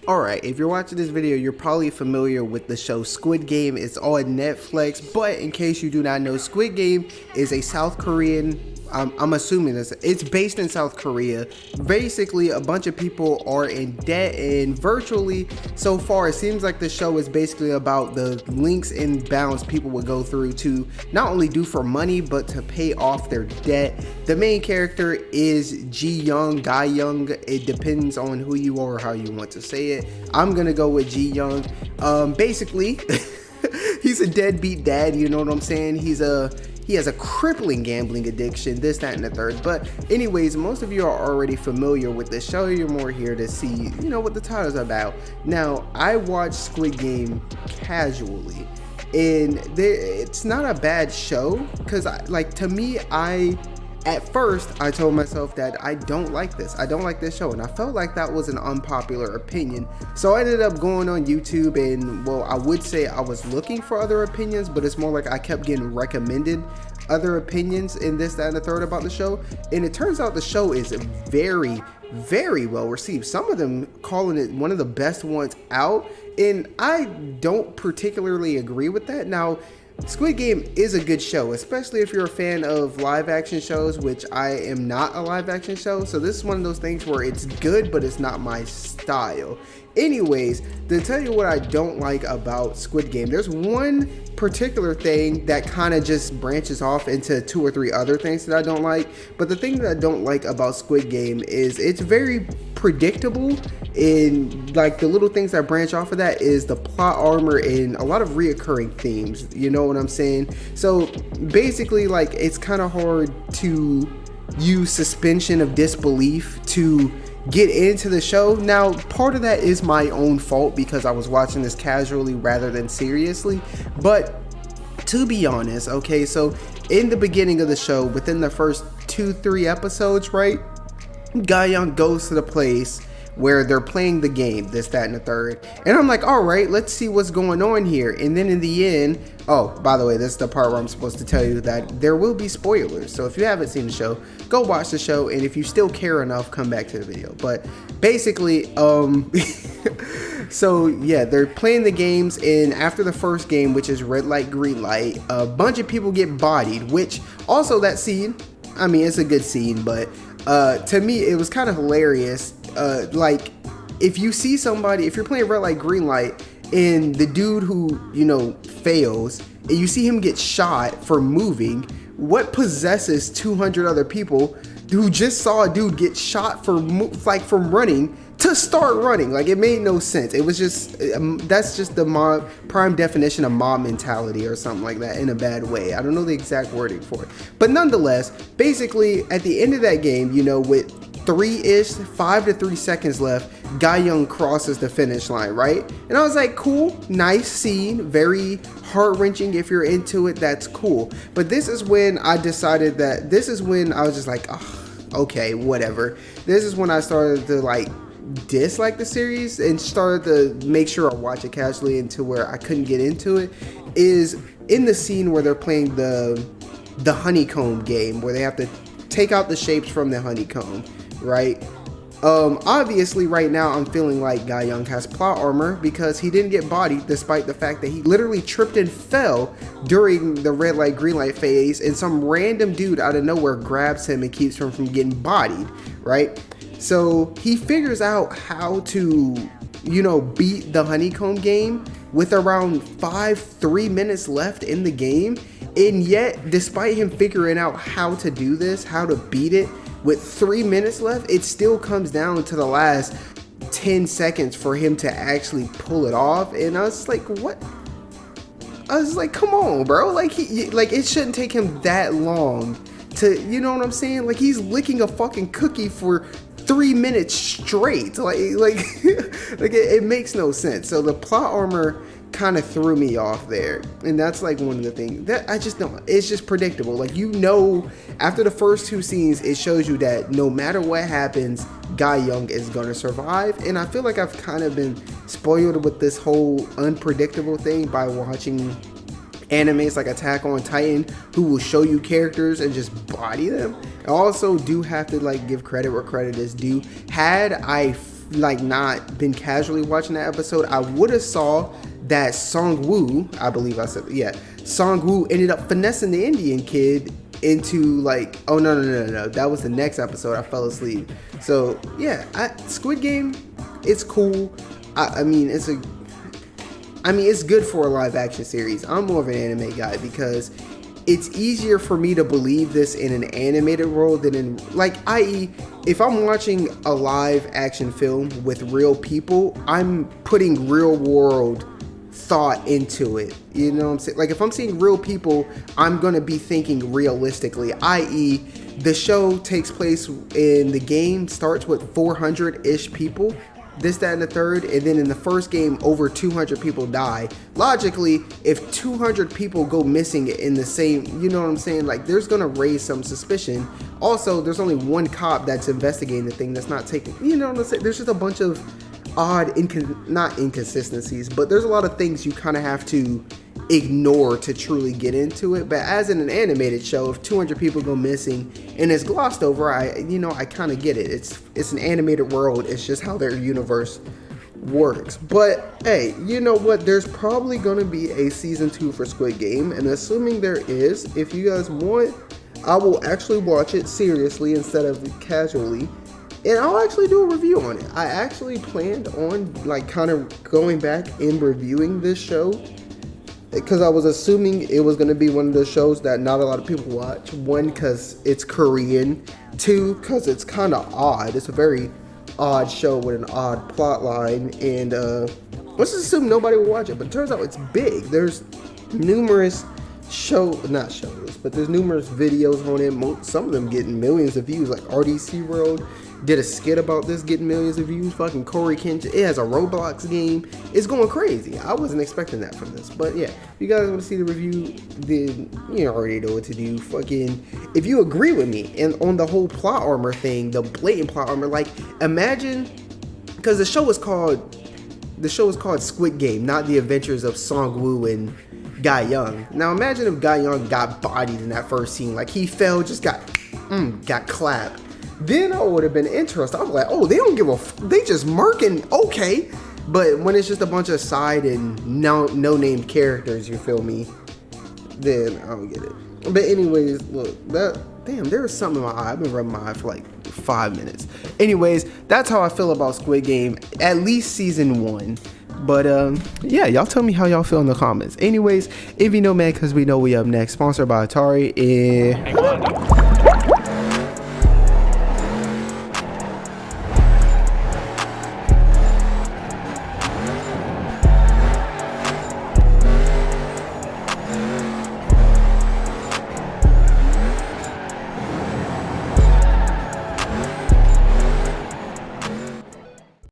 Alright, if you're watching this video, you're probably familiar with the show Squid Game. It's on Netflix, but in case you do not know, Squid Game is a South Korean, I'm assuming it's based in South Korea. Basically, a bunch of people are in debt, and virtually, so far, it seems like the show is basically about the links and bounds people would go through to not only do for money, but to pay off their debt. The main character is Guy Young. It depends on who you are or how you want to say it. I'm gonna go with Ji Young. Basically, he's a deadbeat dad. You know what I'm saying? He has a crippling gambling addiction, this, that, and the third. But anyways, most of you are already familiar with the show. You're more here to see, what the title's about. Now, I watched Squid Game casually, and it's not a bad show, because to me, at first, I told myself that I don't like this. I don't like this show. And I felt like that was an unpopular opinion. So I ended up going on YouTube and, well, I would say I was looking for other opinions, but it's more like I kept getting recommended other opinions in this, that, and the third about the show. And it turns out the show is very, very well received. Some of them calling it one of the best ones out. And I don't particularly agree with that. Now, Squid Game is a good show, especially if you're a fan of live action shows, which I am not a live action show. So this is one of those things where it's good, but it's not my style. Anyways, to tell you what I don't like about Squid Game, there's one particular thing that kind of just branches off into 2 or 3 other things that I don't like. But the thing that I don't like about Squid Game is it's very predictable. In like the little things that branch off of that is the plot armor and a lot of reoccurring themes. You know what I'm saying? So basically, like, it's kind of hard to use suspension of disbelief to get into the show. Now, part of that is my own fault because I was watching this casually rather than seriously. But to be honest, okay, so in the beginning of the show, within the first 2-3 episodes, right, Guy Young goes to the place where they're playing the game, this, that, and the third. And I'm like, all right, let's see what's going on here. And then in the end, oh, by the way, this is the part where I'm supposed to tell you that there will be spoilers. So if you haven't seen the show, go watch the show. And if you still care enough, come back to the video. But basically, so yeah, they're playing the games. And after the first game, which is red light, green light, a bunch of people get bodied, which also that scene, I mean, it's a good scene, but to me, it was kind of hilarious. Like, if you see somebody, if you're playing red light, green light, and the dude who, fails, and you see him get shot for moving, what possesses 200 other people who just saw a dude get shot from running to start running? Like, it made no sense. It was just, that's just the prime definition of mob mentality or something like that in a bad way. I don't know the exact wording for it. But nonetheless, basically, at the end of that game, with 5 to 3 seconds left, Guy Young crosses the finish line, right? And I was like, cool, nice scene, very heart-wrenching. If you're into it, that's cool. But this is when I decided that, this is when I was just like, oh, okay, whatever. This is when I started to dislike the series and started to make sure I watch it casually into where I couldn't get into it, is in the scene where they're playing the honeycomb game, where they have to take out the shapes from the honeycomb, right? Obviously right now I'm feeling like Guy Young has plot armor because he didn't get bodied, despite the fact that he literally tripped and fell during the red light, green light phase, and some random dude out of nowhere grabs him and keeps him from getting bodied, right? So he figures out how to, beat the honeycomb game with around 3 minutes left in the game. And yet, despite him figuring out how to do this, how to beat it with 3 minutes left, it still comes down to the last 10 seconds for him to actually pull it off. And I was like, what? I was like, come on, bro. Like, it shouldn't take him that long to, you know what I'm saying? Like, he's licking a fucking cookie for 3 minutes straight. It makes no sense. So the plot armor kind of threw me off there, and that's like one of the things that I just don't, it's just predictable. Like, after the first 2 scenes, it shows you that no matter what happens, Guy Young is gonna survive. And I feel like I've kind of been spoiled with this whole unpredictable thing by watching animes like Attack on Titan, who will show you characters and just body them. I also do have to give credit where credit is due. Had I like not been casually watching that episode, I would have saw that Song Woo, I believe I said, yeah, Song Woo ended up finessing the Indian kid into like, oh no, that was the next episode. I fell asleep. So yeah, Squid Game, it's cool. I mean it's good for a live action series. I'm more of an anime guy because it's easier for me to believe this in an animated world than in, like, i.e., if I'm watching a live action film with real people, I'm putting real world thought into it. You know what I'm saying? Like, if I'm seeing real people, I'm going to be thinking realistically, i.e., the show takes place in the game, starts with 400-ish people. This, that, and the third, and then in the first game, over 200 people die. Logically, if 200 people go missing in the same, you know what I'm saying? Like, there's gonna raise some suspicion. Also, there's only one cop that's investigating the thing that's not taking, you know what I'm saying? There's just a bunch of odd, not inconsistencies, but there's a lot of things you kind of have to ignore to truly get into it. But as in an animated show, if 200 people go missing and it's glossed over, I kind of get it. It's an animated world. It's just how their universe works. But hey, you know what? There's probably going to be a season 2 for Squid Game, and assuming there is, if you guys want, I will actually watch it seriously instead of casually. And I'll actually do a review on it. I actually planned on like kind of going back and reviewing this show, because I was assuming it was going to be one of the shows that not a lot of people watch. One, because it's Korean. Two, because it's kind of odd. It's a very odd show with an odd plot line. And let's just assume nobody will watch it. But it turns out it's big. There's numerous there's numerous videos on it. Some of them getting millions of views. Like RDC World did a skit about this getting millions of views. Fucking Corey Kenshin. It has a Roblox game. It's going crazy. I wasn't expecting that from this. But yeah, if you guys want to see the review, then you already know what to do. Fucking, if you agree with me and on the whole plot armor thing, the blatant plot armor, like imagine, because the show is called Squid Game, not The Adventures of Song Woo and Guy Young. Now imagine if Guy Young got bodied in that first scene, like he fell, just got clapped. Then I would have been interested. I was like, oh, they don't give they just murking, okay. But when it's just a bunch of side and no named characters, you feel me, then I don't get it. But anyways, look, there's something in my eye. I've been rubbing my eye for like 5 minutes. Anyways, that's how I feel about Squid Game, at least season 1. But yeah, y'all tell me how y'all feel in the comments. Anyways, if you know, man, because we know we up next. Sponsored by Atari.